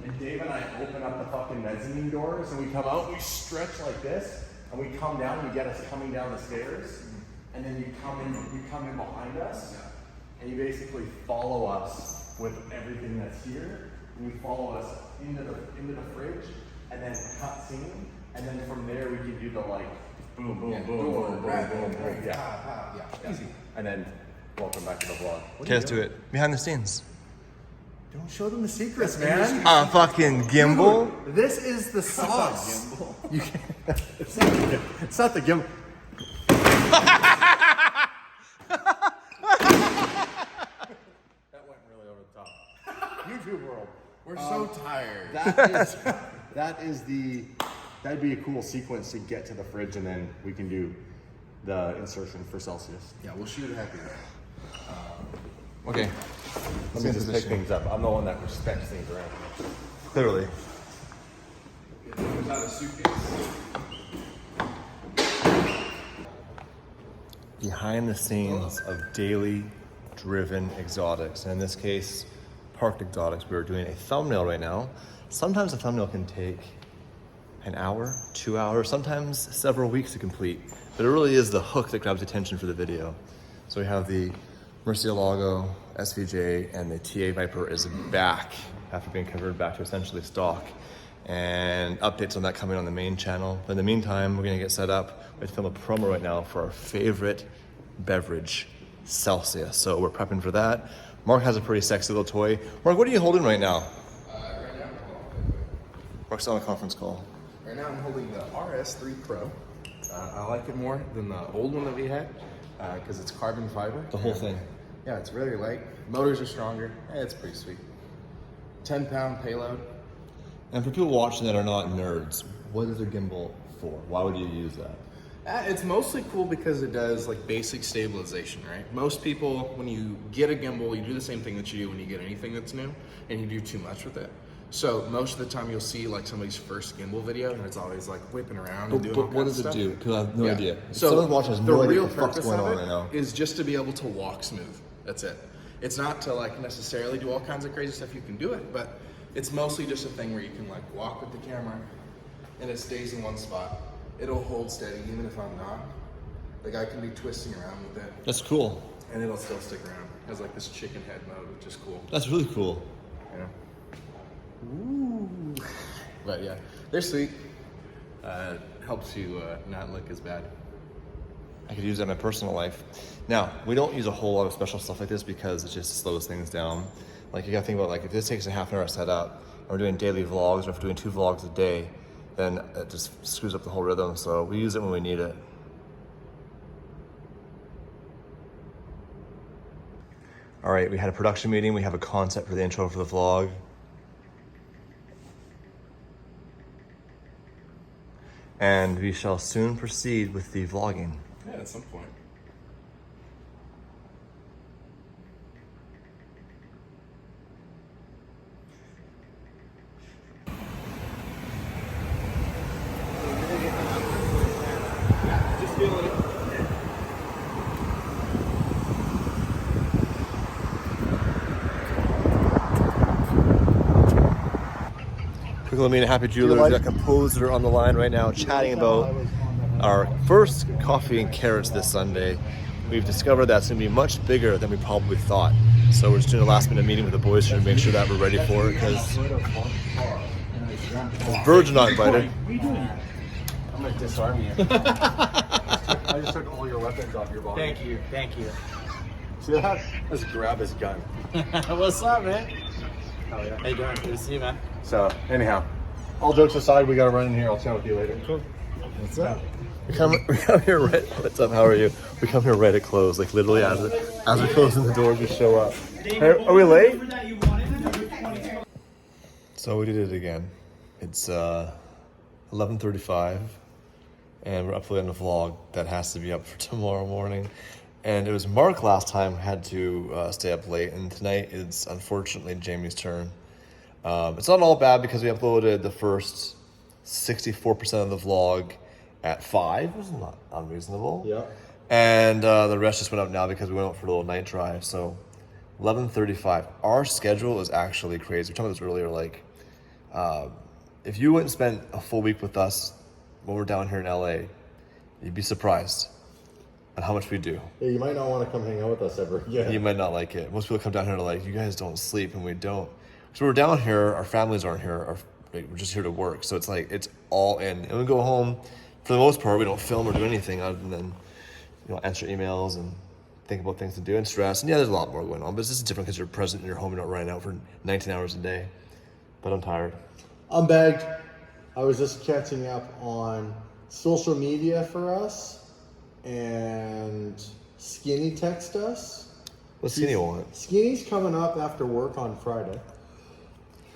and Dave and I open up the fucking mezzanine doors, and we come out, we stretch like this, and we come down, and you get us coming down the stairs, and then you come in behind us, and you basically follow us with everything that's here, and you follow us into the fridge, and then cut scene, and then from there we can do the like boom, boom, boom, boom, boom, boom, boom, yeah, easy. And then welcome back to the vlog. Okay, let's do it. Behind the scenes. Don't show them the secrets, man. A fucking gimbal. Dude, this is the sauce. Gimbal. You can't. It's not the gimbal. That went really over the top. YouTube world. We're so tired. That'd be a cool sequence to get to the fridge, and then we can do the insertion for Celsius. Yeah, we'll shoot it happy. Okay. Let me just pick things up. I'm the one that respects things around. Clearly. It was out of suitcase. Behind the scenes of daily driven exotics. And in this case, parked exotics. We're doing a thumbnail right now. Sometimes a thumbnail can take an hour, 2 hours, sometimes several weeks to complete. But it really is the hook that grabs attention for the video. So we have the Murcielago SVJ, and the TA Viper is back after being converted back to essentially stock. And updates on that coming on the main channel. But in the meantime, we're gonna get set up. We have to film a promo right now for our favorite beverage, Celsius. So we're prepping for that. Mark has a pretty sexy little toy. Mark, what are you holding right now? Right now, Mark's on a conference call. Right now I'm holding the RS3 Pro. I like it more than the old one that we had because it's carbon fiber. The whole thing. Yeah, it's really light. Motors are stronger. It's pretty sweet. 10-pound payload. And for people watching that are not nerds, what is a gimbal for? Why would you use that? It's mostly cool because it does like basic stabilization, right? Most people, when you get a gimbal, you do the same thing that you do when you get anything that's new, and you do too much with it. So most of the time you'll see like somebody's first gimbal video, and it's always like whipping around and doing all But what kinds does of it stuff. do? Because I have no idea. So someone watching has the no idea real what the fuck's purpose going of on right now. it is just to be able to walk smooth. That's it. It's not to like necessarily do all kinds of crazy stuff. You can do it, but it's mostly just a thing where you can like walk with the camera, and it stays in one spot. It'll hold steady even if I'm not. Like I can be twisting around with it, That's cool. and it'll still stick around. It has like this chicken head mode, which is cool. That's really cool. Yeah. Ooh. But yeah, they're sweet. Helps you not look as bad. I could use that in my personal life. Now, we don't use a whole lot of special stuff like this because it just slows things down. Like you gotta think about like if this takes a half an hour to set up, and we're doing daily vlogs, or if we're doing 2 vlogs a day, then it just screws up the whole rhythm. So we use it when we need it. All right, we had a production meeting. We have a concept for the intro for the vlog. And we shall soon proceed with the vlogging. Yeah, at some point. Just feeling it. Quick little meet at Happy Jewelers. We've got Composer on the line right now chatting about our first coffee and carrots this Sunday. We've discovered that's going to be much bigger than we probably thought. So we're just doing a last minute meeting with the boys to make sure that we're ready for it because birds are not invited. I'm gonna disarm you. I just took all your weapons off your body. Thank you, thank you. See that? Let's grab his gun. What's up, man? Hell yeah. How you doing? Good to see you, man. So anyhow, all jokes aside, we gotta run in here. I'll chat with you later. Cool. What's up? We come here right. What's up? How are you? We come here right at close, like literally as we're closing the door, we show up. Hey, are we late? So we did it again. It's 11:35, and we're uploading a vlog that has to be up for tomorrow morning. And it was Mark last time had to stay up late, and tonight it's unfortunately Jamie's turn. It's not all bad because we uploaded the first 64% of the vlog at 5. It was not unreasonable. Yeah. And the rest just went up now because we went out for a little night drive. So 11:35. Our schedule is actually crazy. We were talking about this earlier. Like If you wouldn't spend a full week with us when we're down here in LA, you'd be surprised at how much we do. Yeah, you might not want to come hang out with us ever again. You might not like it. Most people come down here and are like, you guys don't sleep, and we don't. So we're down here, our families aren't here, we're just here to work. So it's like, it's all in. And we go home, for the most part, we don't film or do anything other than, answer emails and think about things to do and stress. And yeah, there's a lot more going on, but this is different because you're present in your home, you're not running out for 19 hours a day. But I'm tired. I'm bagged. I was just catching up on social media for us, and Skinny texted us. What's Skinny want? Skinny's coming up after work on Friday.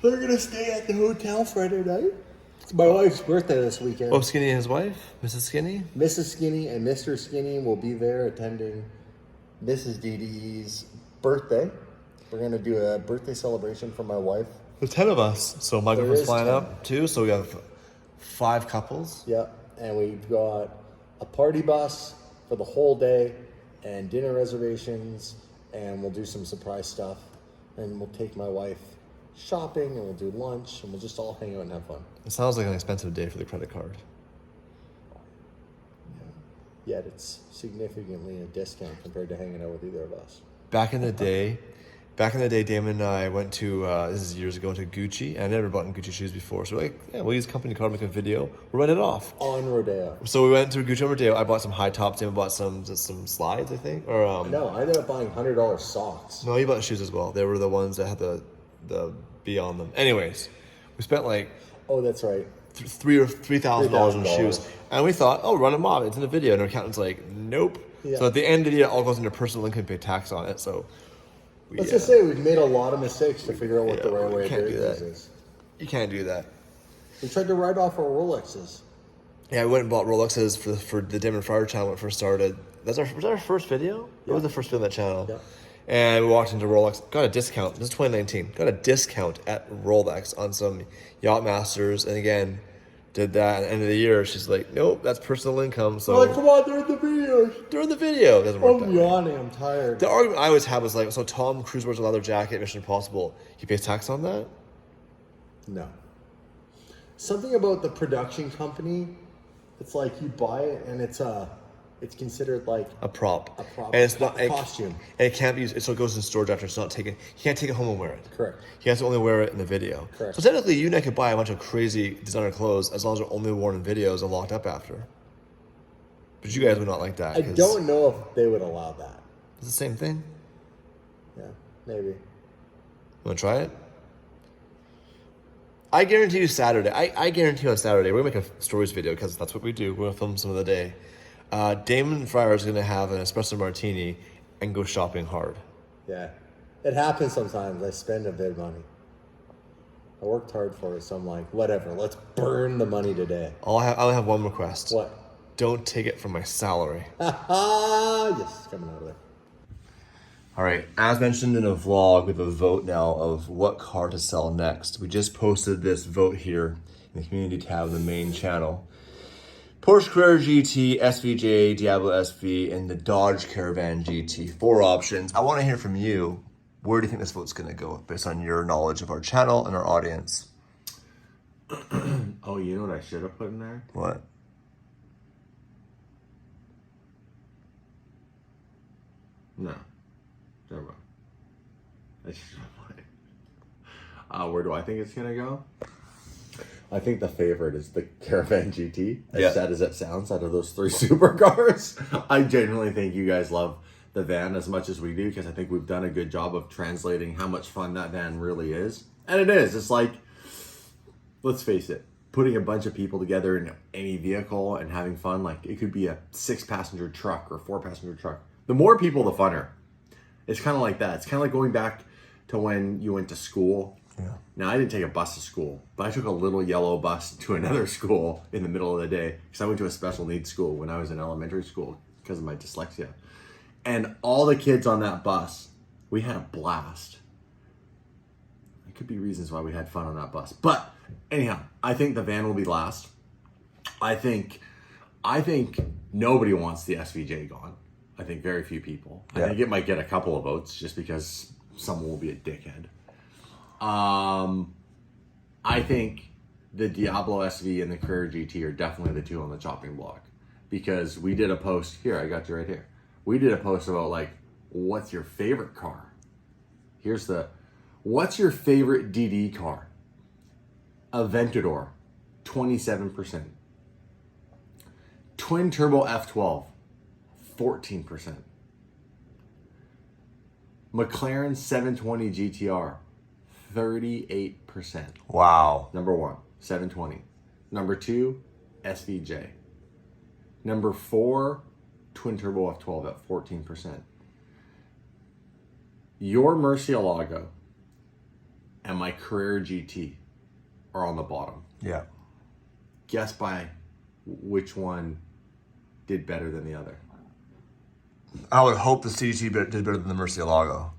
They're gonna stay at the hotel Friday night. It's my wife's birthday this weekend. Oh, Skinny and his wife? Mrs. Skinny? Mrs. Skinny and Mr. Skinny will be there attending Mrs. DDE's birthday. We're going to do a birthday celebration for my wife. There's 10 of us. So my There girlfriend's is flying 10. up too. So we have 5 couples. Yeah, and we've got a party bus for the whole day and dinner reservations, and we'll do some surprise stuff. And we'll take my wife shopping, and we'll do lunch, and we'll just all hang out and have fun. It sounds like an expensive day for the credit card. Yet it's significantly a discount compared to hanging out with either of us. Back in the day, Damon and I went to, this is years ago, to Gucci. And I never bought Gucci shoes before. So we're like, yeah, we'll use company card, make a video. We'll run it off. On Rodeo. So we went to Gucci on Rodeo. I bought some high tops. Damon bought some slides, I think. Or No, I ended up buying $100 socks. No, he bought shoes as well. They were the ones that had the B on them. Anyways, we spent like Oh, that's right. $3,000 on shoes. And we thought, oh, run them off. It's in the video. And our accountant's like, nope. Yeah. So at the end of the year, it all goes into personal income, pay tax on it. So Let's just say we've made a lot of mistakes to figure out what the right way of can't doing do that. this is. You can't do that. We tried to write off our Rolexes. Yeah, we went and bought Rolexes for the Damon Fryer channel when it first started. Was that our first video? It was the first video on that channel. Yeah. And we walked into Rolex, got a discount. This is 2019. Got a discount at Rolex on some Yachtmasters. And again, did that at the end of the year. She's like, nope, that's personal income. So We're like, come on, they're in the video. during the video, it doesn't work that I'm way. yawning, I'm tired. The argument I always had was like, so Tom Cruise wears a leather jacket, Mission Impossible. He pays tax on that? No. Something about the production company, it's like you buy it and it's considered like A prop. A prop. And it's not A costume. And it can't be used, so it goes in storage after it's not taken. He can't take it home and wear it. Correct. He has to only wear it in the video. Correct. So technically, you and I could buy a bunch of crazy designer clothes as long as they're only worn in videos and locked up after. But you guys would not like that. I 'cause don't know if they would allow that. It's the same thing. Yeah, maybe. You want to try it? I guarantee you Saturday. I guarantee you on Saturday, we're going to make a stories video because that's what we do. We're going to film some of the day. Damon Fryer is going to have an espresso martini and go shopping hard. Yeah. It happens sometimes. I spend a bit of money. I worked hard for it, so I'm like, whatever, let's burn the money today. I'll have one request. What? Don't take it from my salary. Yes, it's coming out of there. All right, as mentioned in a vlog, we have a vote now of what car to sell next. We just posted this vote here in the community tab of the main channel. Porsche Carrera GT, SVJ, Diablo SV, and the Dodge Caravan GT. 4 options. I want to hear from you. Where do you think this vote's going to go based on your knowledge of our channel and our audience? Oh, you know what I should have put in there? What? No. Never mind. I should have put it. Where do I think it's going to go? I think the favorite is the Caravan GT. As sad as it sounds, out of those 3 supercars, I genuinely think you guys love the van as much as we do because I think we've done a good job of translating how much fun that van really is. And it is. It's like, let's face it, putting a bunch of people together in any vehicle and having fun, like it could be a 6-passenger truck or 4-passenger truck. The more people, the funner. It's kind of like that. It's kind of like going back to when you went to school. Yeah. Now, I didn't take a bus to school, but I took a little yellow bus to another school in the middle of the day because I went to a special needs school when I was in elementary school because of my dyslexia. And all the kids on that bus, we had a blast. There could be reasons why we had fun on that bus. But anyhow, I think the van will be last. I think nobody wants the SVJ gone. I think very few people. Yeah. I think it might get a couple of votes just because someone will be a dickhead. I think the Diablo SV and the Carrera GT are definitely the two on the chopping block, because we did a post here. I got you right here. We did a post about like, what's your favorite car? What's your favorite DD car? Aventador, 27%. Twin turbo F12, 14%. McLaren 720 GTR, 38%. Wow. Number 1, 720. Number 2, SVJ. Number 4, twin turbo F12 at 14%. Your Murcielago and my Carrera GT are on the bottom. Yeah. Guess by which one did better than the other. I would hope the CGT did better than the Murcielago.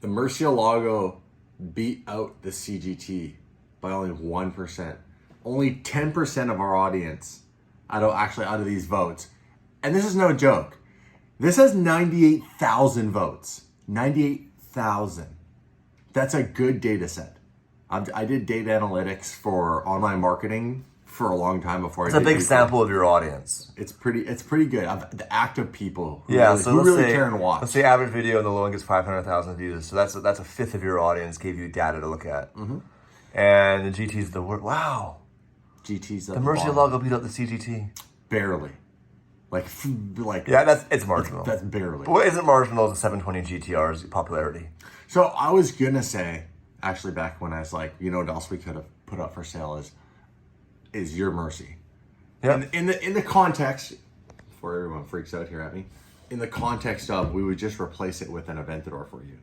The Murcielago beat out the CGT by only 1%. Only 10% of our audience out of these votes. And this is no joke. This has 98,000 votes. 98,000. That's a good data set. I did data analytics for online marketing for a long time before. It's a big sample of your audience. It's pretty good. The active people who Let's really say, care and watch. Let's say average video and the low one gets 500,000 views. So that's a fifth of your audience gave you data to look at. Mm-hmm. And the GT's the word. Wow. GT's the Murcielago beat out the CGT. Barely. Like yeah, it's marginal. That's barely. But what isn't marginal is the 720 GTR's popularity. So I was gonna say, actually, back when I was like, what else we could have put up for sale is your Mercy. Yeah. In the context, before everyone freaks out here at me, in the context of we would just replace it with an Aventador for you,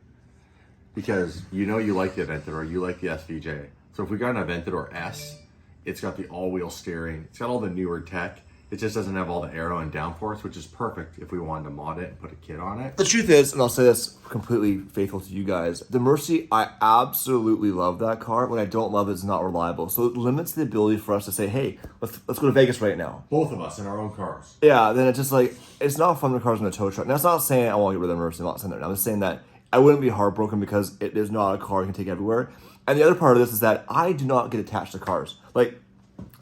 because you like the Aventador, you like the SVJ. So if we got an Aventador S, it's got the all-wheel steering, it's got all the newer tech. It just doesn't have all the aero and downforce, which is perfect if we wanted to mod it and put a kit on it. The truth is, and I'll say this completely faithful to you guys, the Mercy, I absolutely love that car. What I don't love is it's not reliable. So it limits the ability for us to say, hey, let's go to Vegas right now. Both of us in our own cars. Yeah, then it's just like, it's not fun to cars in a tow truck. Now, it's not saying I want to get rid of the Mercy. I'm not saying that. I'm just saying that I wouldn't be heartbroken because it is not a car you can take everywhere. And the other part of this is that I do not get attached to cars. Like,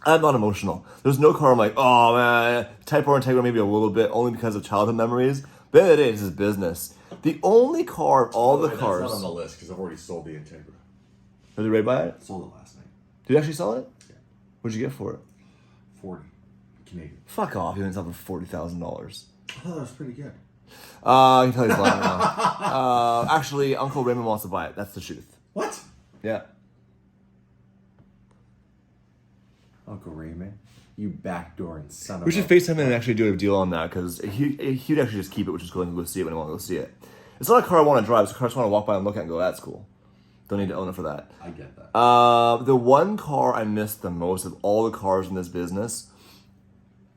I'm not emotional. There's no car I'm like, oh man, Type R and Integra maybe a little bit, only because of childhood memories. But at the end of the day, this is business. The only car of all the cars... That's not on the list because I've already sold the Integra. Did you ready buy it? Sold it last night. Did you actually sell it? Yeah. What'd you get for it? 40 Canadian. Fuck off, you didn't sell for $40,000. I thought that was pretty good. I can tell he's lying now. Actually, Uncle Raymond wants to buy it. That's the truth. What? Yeah. Uncle Raymond, you backdooring son of We should FaceTime him and actually do a deal on that, because he'd actually just keep it, which is cool, and go see it when I want to go see it. It's not a car I want to drive, it's a car I just want to walk by and look at and go, that's cool. Don't need to own it for that. I get that. The one car I miss the most of all the cars in this business,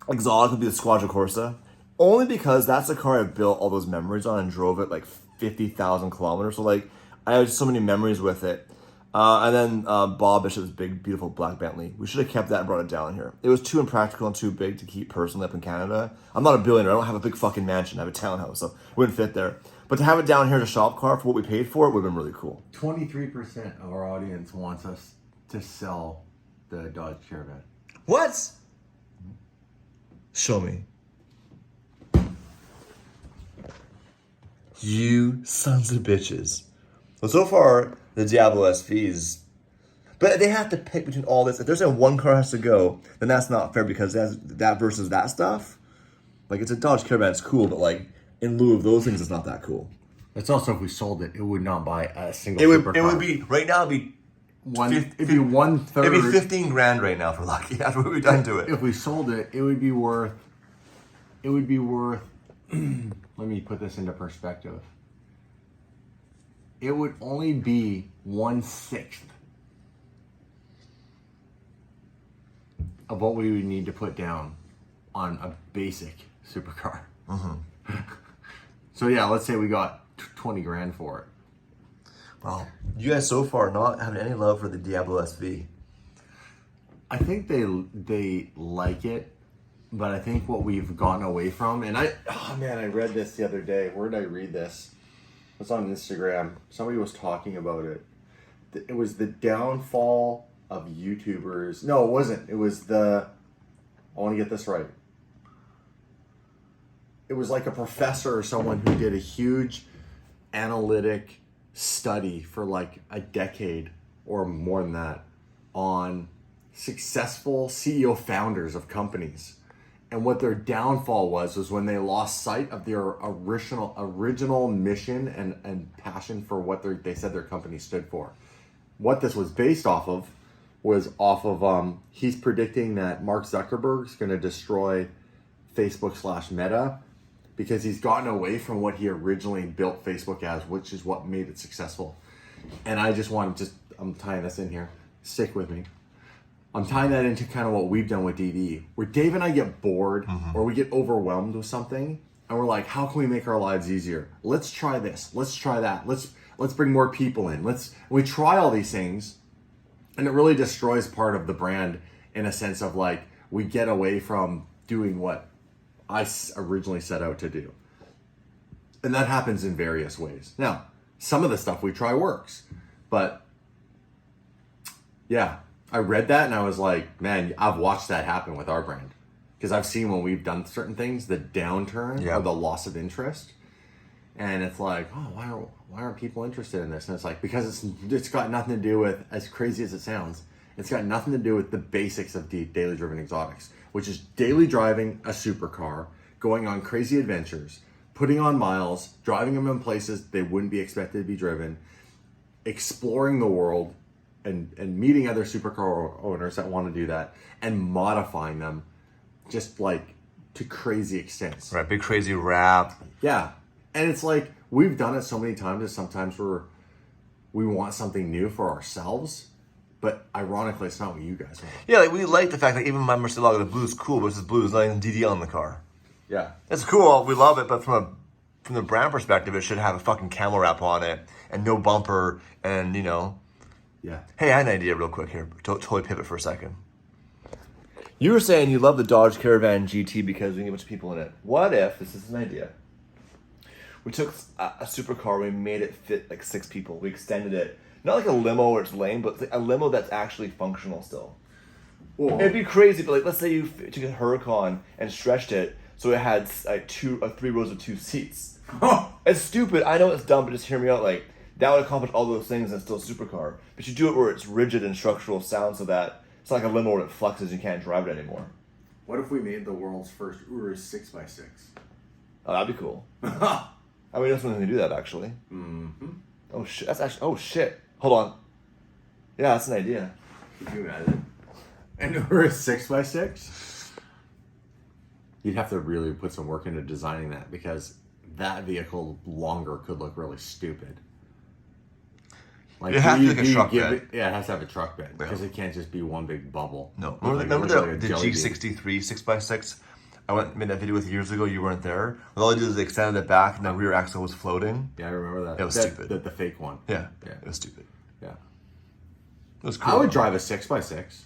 exotic, would be the Squadra Corsa. Only because that's the car I built all those memories on and drove it like 50,000 kilometers. So like, I have just so many memories with it. And then Bob Bishop's big, beautiful black Bentley. We should have kept that and brought it down here. It was too impractical and too big to keep personally up in Canada. I'm not a billionaire. I don't have a big fucking mansion. I have a townhouse, so it wouldn't fit there. But to have it down here as a shop car for what we paid for it would have been really cool. 23% of our audience wants us to sell the Dodge Caravan. What? Show me. You sons of bitches. Well, so far, the Diablo SVs, but they have to pick between all this. If they're saying one car has to go, then that's not fair, because that's that versus that stuff. Like, it's a Dodge Caravan, it's cool, but like, in lieu of those things, it's not that cool. It's also, if we sold it, it would not buy a single It would be, right now, it'd be it'd be 1/3. It'd be 15 grand right now for lucky after what we've done to it. If we sold it, it would be worth, let me put this into perspective. It would only be 1/6 of what we would need to put down on a basic supercar. Mm-hmm. So yeah, let's say we got 20 grand for it. Wow. You guys so far not having any love for the Diablo SV. I think they like it, but I think what we've gotten away from, and I read this the other day. Where did I read this? It was on Instagram. Somebody was talking about it. It was the downfall of YouTubers. No, it wasn't. It was I want to get this right. It was like a professor or someone who did a huge analytic study for like a decade or more than that on successful CEO founders of companies. And what their downfall was when they lost sight of their original mission and passion for what they said their company stood for. What this was based off of was he's predicting that Mark Zuckerberg's going to destroy Facebook / Meta because he's gotten away from what he originally built Facebook as, which is what made it successful. And I just want to I'm tying this in here. Stick with me. I'm tying that into kind of what we've done with DD, where Dave and I get bored or we get overwhelmed with something, and we're like, how can we make our lives easier? Let's try this. Let's try that. Let's bring more people in. We try all these things, and it really destroys part of the brand in a sense of like we get away from doing what I originally set out to do. And that happens in various ways. Now, some of the stuff we try works, but yeah. I read that and I was like, man, I've watched that happen with our brand. Because I've seen when we've done certain things, the downturn or the loss of interest. And it's like, oh, why aren't people interested in this? And it's like, because it's got nothing to do with, as crazy as it sounds, it's got nothing to do with the basics of daily driven exotics, which is daily driving a supercar, going on crazy adventures, putting on miles, driving them in places they wouldn't be expected to be driven, exploring the world, and meeting other supercar owners that want to do that and modifying them just like to crazy extents. Right, big crazy wrap. Yeah. And it's like we've done it so many times that sometimes we want something new for ourselves, but ironically it's not what you guys want. Yeah, like we like the fact that even my Murcielago, the blue's cool, but it's blue, there's not even DD on the car. Yeah. It's cool, we love it, but from the brand perspective, it should have a fucking camel wrap on it and no bumper and, you know. Yeah. Hey, I had an idea real quick here. Totally pivot for a second. You were saying you love the Dodge Caravan GT because we get a bunch of people in it. What if, this is an idea, we took a supercar, we made it fit like 6 people. We extended it. Not like a limo where it's lame, but like a limo that's actually functional still. Whoa. It'd be crazy, but like let's say you took a Huracan and stretched it so it had like 3 rows of 2 seats. It's stupid. I know it's dumb, but just hear me out. Like, that would accomplish all those things and still a supercar. But you do it where it's rigid and structural sound so that it's not like a limo where it flexes and you can't drive it anymore. What if we made the world's first Urus 6x6? Oh, that'd be cool. I mean, there's something to do that actually. Mm-hmm. Oh shit! That's actually. Oh shit! Hold on. Yeah, that's an idea. Could you imagine? An Urus 6x6? You'd have to really put some work into designing that because that vehicle longer could look really stupid. Like, it has to be like a truck bed. it has to have a truck bed because it can't just be one big bubble. No. Remember the G63 6x6? I made that video with you years ago. You weren't there. But all I did is they extended it back and the rear axle was floating. Yeah, I remember that. It was stupid. The fake one. Yeah. It was stupid. Yeah. It was cool. I would drive a 6x6.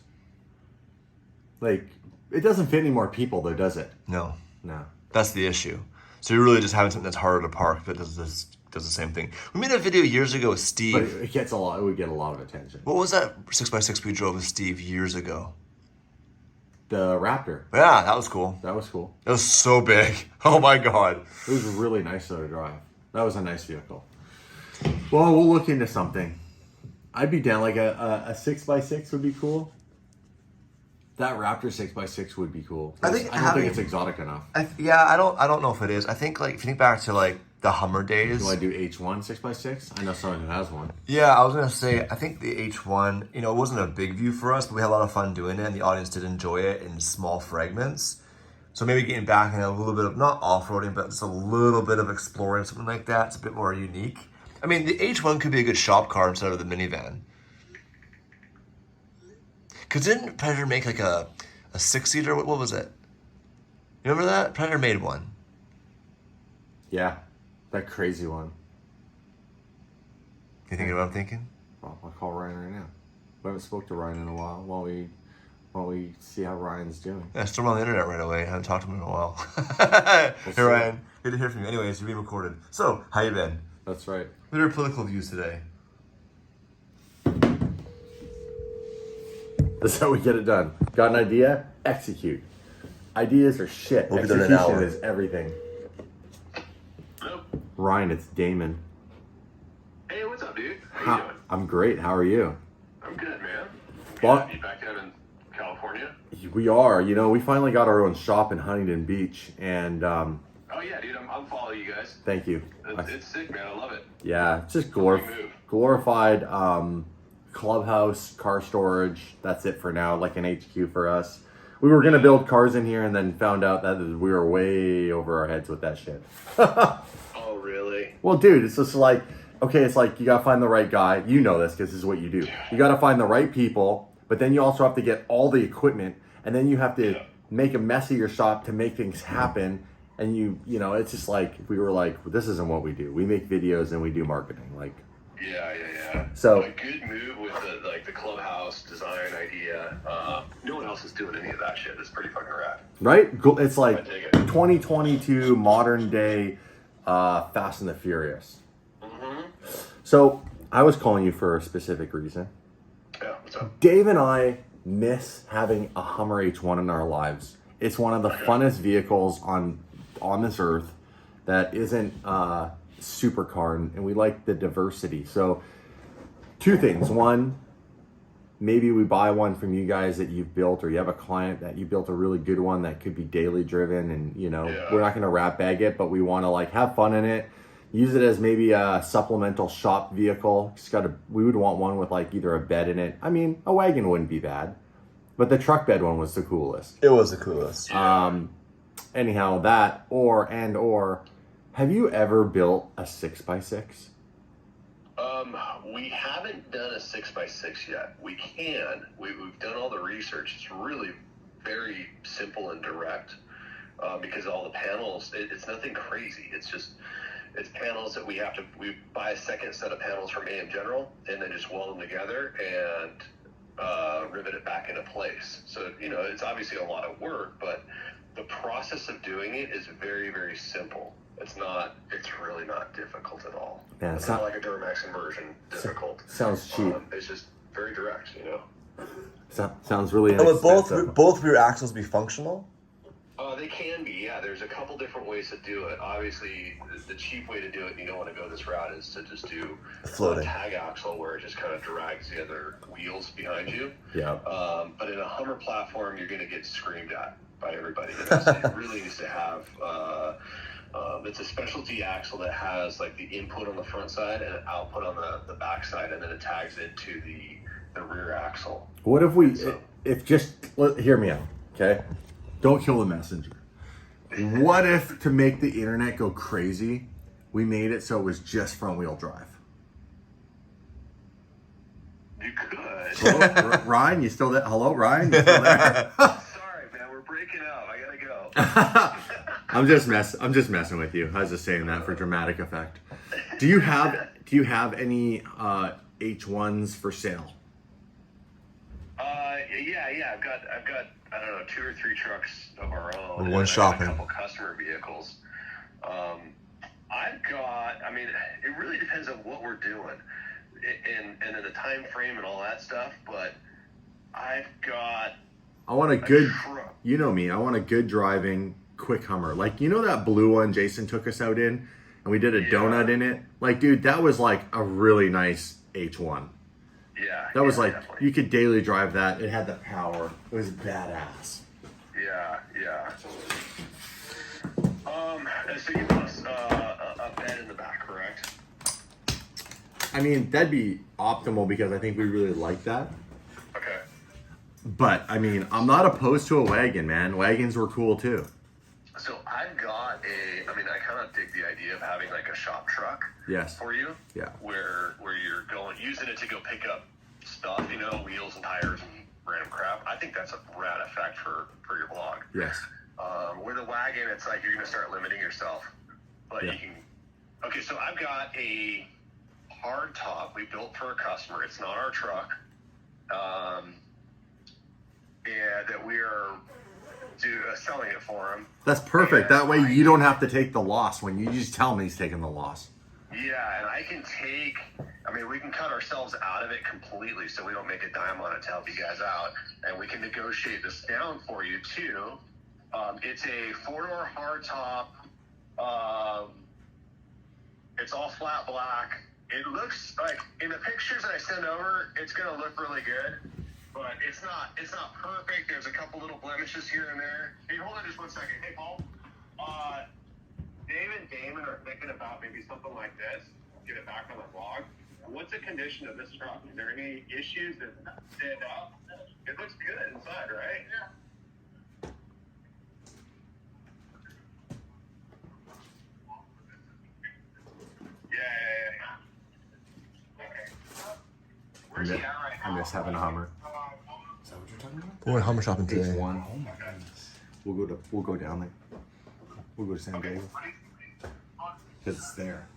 Like, it doesn't fit any more people though, does it? No. No. That's the issue. So you're really just having something that's harder to park that does the same thing. We made a video years ago with Steve. But it gets a lot. It would get a lot of attention. What was that 6x6 we drove with Steve years ago? The Raptor. Yeah, that was cool. That was cool. It was so big. Oh my god. It was really nice though to drive. That was a nice vehicle. Well, we'll look into something. I'd be down. Like a 6x6 would be cool. That Raptor 6x6 would be cool. I don't think it's exotic enough. I don't know if it is. I think like if you think back to like the Hummer days. Do I do H1 6x6? I know someone who has one. Yeah, I was gonna say I think the H1. You know, it wasn't a big view for us, but we had a lot of fun doing it, and the audience did enjoy it in small fragments. So maybe getting back in a little bit of not off-roading, but just a little bit of exploring, something like that. It's a bit more unique. I mean, the H1 could be a good shop car instead of the minivan. Cause didn't Predator make like a 6-seater? What was it? You remember that? Predator made one. Yeah, that crazy one. You thinking what I'm thinking? Well, I'll call Ryan right now. We haven't spoke to Ryan in a while. While we see how Ryan's doing. Yeah, still on the internet right away. I haven't talked to him in a while. Hey Ryan, good to hear from you. Anyways, you're being recorded. So, how you been? That's right. What are your political views today? That's how we get it done. Got an idea? Execute. Ideas are shit. We'll be done in an Execution hour. is everything. Hello. Ryan, it's Damon. Hey, what's up, dude? How you doing? I'm great. How are you? I'm good, man. Well- You back out in California? We are. You know, we finally got our own shop in Huntington Beach, and Oh yeah, dude. I'm following you guys. thank you. It's sick, man. I love it. Yeah, it's just Big move. glorified clubhouse, car storage. That's it for now, like an HQ for us. We were gonna build cars in here, and then found out that we were way over our heads with that shit. Oh really? Well, dude, it's just like, okay, it's like you gotta find the right guy. You know this because this is what you do. You gotta find the right people, but then you also have to get all the equipment, and then you have to make a mess of your shop to make things happen. And you know, it's just like, we were like, this isn't what we do. We make videos and we do marketing. Like, Yeah. So- a good move with the clubhouse design idea. No one else is doing any of that shit. It's pretty fucking rad. right? It's like I dig it. 2022 modern day Fast and the Furious. Mm-hmm. So I was calling you for a specific reason. Yeah. What's up? Dave and I miss having a Hummer H1 in our lives. It's one of the funnest vehicles on this earth that isn't supercar, and we like the diversity. So two things. One, maybe we buy one from you guys that you've built, or you have a client that you built a really good one that could be daily driven, and you know, Yeah. we're not going to wrap bag it, but we want to like have fun in it. Use it as maybe a supplemental shop vehicle. We would want one with like either a bed in it. I mean, a wagon wouldn't be bad, but the truck bed one was the coolest. It was the coolest. Anyhow, that or have you ever built a 6x6? We haven't done a 6x6 yet. We can. We've done all the research. It's really very simple and direct because all the panels. It's nothing crazy. It's panels that we buy a second set of panels from AM General and then just weld them together and rivet it back into place. So you know, it's obviously a lot of work, but the process of doing it is very, very simple. It's really not difficult at all. Yeah, It's not like a Duramax inversion difficult. Sounds cheap. It's just very direct, you know. Sounds really And would inexpensive. both rear axles be functional? They can be, yeah. There's a couple different ways to do it. Obviously, the cheap way to do it, and you don't want to go this route, is to just do Floating. a tag axle where it just kind of drags the other wheels behind you. Yeah. But in a Hummer platform, you're going to get screamed at by everybody. It really needs to have. It's a specialty axle that has like the input on the front side and an output on the back side, and then it tags into the rear axle. What if we, So- hear me out, okay? Don't kill the messenger. What if, to make the internet go crazy, we made it so it was just front wheel drive? You could. Hello, Ryan, you still there? Hello, Ryan, you still there? Sorry, man, we're breaking up. I gotta go. I'm just messing with you. I was just saying that for dramatic effect. Do you have any H1s for sale? Yeah. I've got I don't know 2 or 3 trucks of our own. One and I've got shopping. a couple customer vehicles. I mean, it really depends on what we're doing, and then the time frame and all that stuff. But I've got. I want a good, truck. you know me, I want a good driving, quick Hummer. Like, you know that blue one Jason took us out in, and we did a donut in it? Like, dude, that was like a really nice H1. Yeah. That was yeah, like, definitely. you could daily drive that. It had the power. It was badass. Yeah. And so you want a bed in the back, correct? I mean, that'd be optimal because I think we really like that. Okay. But, I mean, I'm not opposed to a wagon, man. Wagons were cool too. So I've got I kind of dig the idea of having like a shop truck Yes. for you. Yeah. Where you're using it to go pick up stuff, wheels and tires and random crap. I think that's a rad effect for your blog. Yes. With a wagon, it's like you're going to start limiting yourself. But Yeah. you can... Okay, so I've got a hard top we built for a customer. It's not our truck. That we are selling it for him. That's perfect. Yeah, That way you don't have to take the loss when you just tell me he's taking the loss. Yeah, and I can take... I mean, we can cut ourselves out of it completely so we don't make a dime on it to help you guys out. And we can negotiate this down for you, too. It's a 4-door hardtop. It's all flat black. It looks like, in the pictures that I send over, it's going to look really good. But it's not perfect. There's a couple little blemishes here and there. Hey, hold on just one second. Hey, Paul. Dave and Damon are thinking about maybe something like this. Get it back on the vlog. What's the condition of this truck? Is there any issues that stand out? It looks good inside, right? Yeah. Yeah. Okay. Where's he at right now? I miss having a Hummer. Is that what you're talking about? We're going Hummer shopping Phase today. one. We'll go down there. We'll go to San Diego. Because it's there.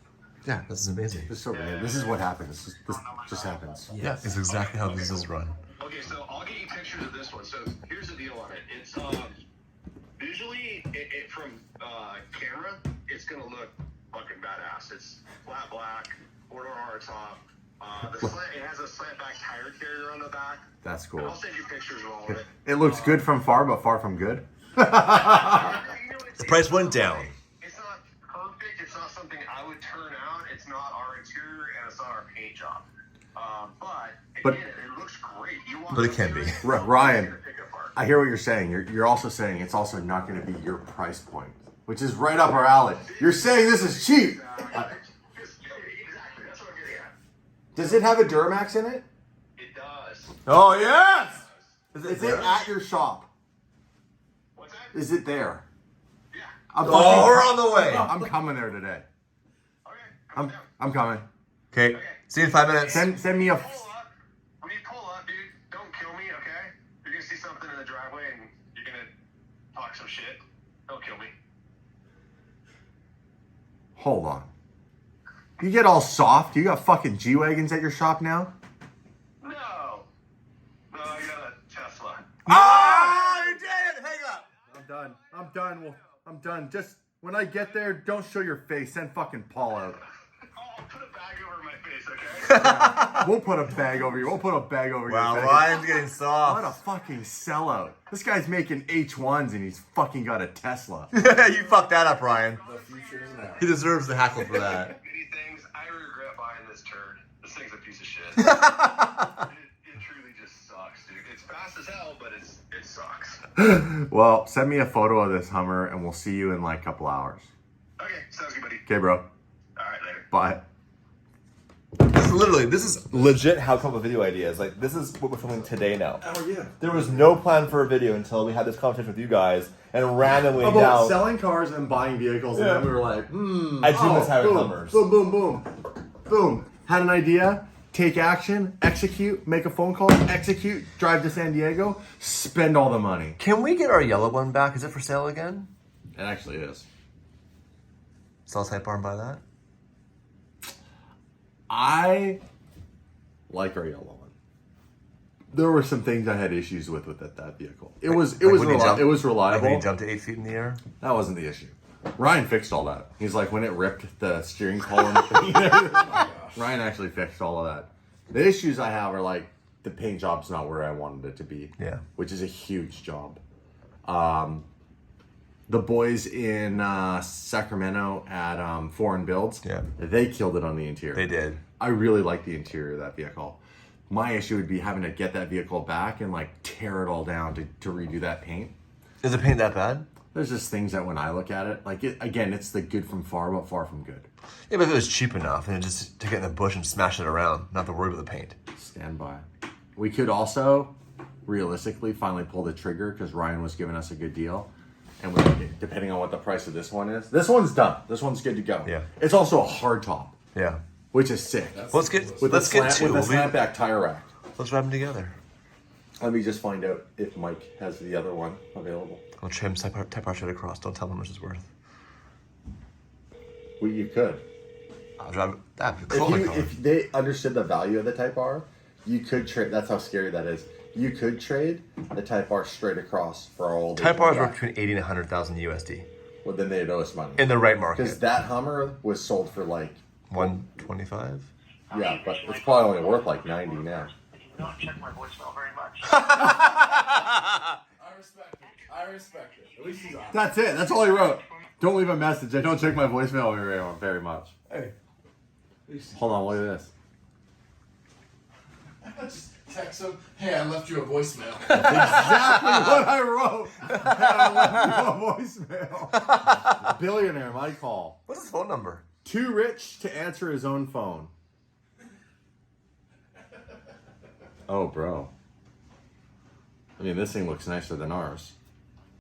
Yeah, this is amazing. This is so bad. This is what happens. This just happens. Yeah, it's exactly how this is run. Okay, so I'll get you pictures of this one. So here's the deal on it. It's visually, it from camera, it's gonna look fucking badass. It's flat black, 4-door hardtop. It has a slant back tire carrier on the back. That's And cool. I'll send you pictures of all of it. It looks good from far, but far from good. The price went down. It's not perfect. It's not something I would turn out. It's not our interior and it's not our paint job. But again, it looks great. You want But it can to be. do it, Ryan, you're gonna pick it apart. I hear what you're saying. You're also saying it's also not going to be your price point, which is right up our alley. You're saying this is cheap. Exactly. That's what I'm getting at. Does it have a Duramax in it? It does. Oh yes. Is it at your shop? What's that? Is it there? Yeah. I'm Oh, we're on the way. I'm coming there today. Okay. Come down. I'm coming. Okay, see you in 5 minutes. Send me a. Pull up. When you pull up, dude, don't kill me, okay? You're gonna see something in the driveway and you're gonna talk some shit. Don't kill me. Hold on. You get all soft. You got fucking G-Wagons at your shop now? No. No, I got a Tesla. Ah, you did it! Hang up. I'm done. I'm done. Just when I get there, don't show your face. Send fucking Paul out. I'll put a bag over my face, okay? We'll put a bag over you. We'll put a bag over Wow, your face. Ryan's getting What a soft. fucking sellout. This guy's making H1s and he's fucking got a Tesla. You fucked that up, Ryan. The future is now. He deserves the hackle for that. Many things. I regret buying this turd. This thing's a piece of shit. It truly just sucks, dude. It's fast as hell, but it sucks. Well, send me a photo of this Hummer and we'll see you in like a couple hours. Okay, sounds good, buddy. Okay, bro. All right, later. Bye. This is legit how come up with video ideas. Like, this is what we're filming today now. Oh, yeah. There was no plan for a video until we had this conversation with you guys, and randomly About now, selling cars and buying vehicles, and then we were like, I dream this having boom, Hummers. boom, boom, boom, boom. Had an idea, take action, execute, make a phone call, execute, drive to San Diego, spend all the money. Can we get our yellow one back? Is it for sale again? It actually is. Sell Type R and buy that? I like our yellow one. There were some things I had issues with that vehicle. It was when you it was Like reliable. when you jumped to 8 feet in the air? That wasn't the issue. Ryan fixed all that. He's like, when it ripped the steering column, Ryan actually fixed all of that. The issues I have are like, the paint job's not where I wanted it to be. Yeah. Which is a huge job. The boys in Sacramento at Foreign Builds, Yeah. they killed it on the interior. They did. I really like the interior of that vehicle. My issue would be having to get that vehicle back and like tear it all down to redo that paint. Is the paint that bad? There's just things that when I look at it, like again, it's the good from far, but far from good. Yeah, but if it was cheap enough, and just to get in the bush and smash it around, not to worry about the paint. Stand by. We could also, realistically, finally pull the trigger because Ryan was giving us a good deal. And depending on what the price of this one is, this one's done. This one's good to go. Yeah. It's also a hard top, Yeah. which is sick. Let's get two. With a slant back tire rack. Let's ride them together. Let me just find out if Mike has the other one available. I'll trim Type R straight across. Don't tell them how much it's worth. Well, you could. I'll drive that. If they understood the value of the Type R, you could trade. That's how scary that is. You could trade the Type R straight across for all the Type R is worth between 80 and 100,000 USD Well, then they'd owe us money. in the right Because market. that Hummer was sold for like 125. Yeah, but it's probably only worth like 90 now. You don't check my voicemail very much. I respect it. I respect it. At least he's honest. That's it. That's all he wrote. Don't leave a message. I don't check my voicemail very much. Hey. At least he's Hold on, look honest. at this. Just text him. Hey, I left you a voicemail. Exactly what I wrote. I left you a voicemail. Billionaire, my call. What's his phone number? Too rich to answer his own phone. Oh, bro. I mean, this thing looks nicer than ours.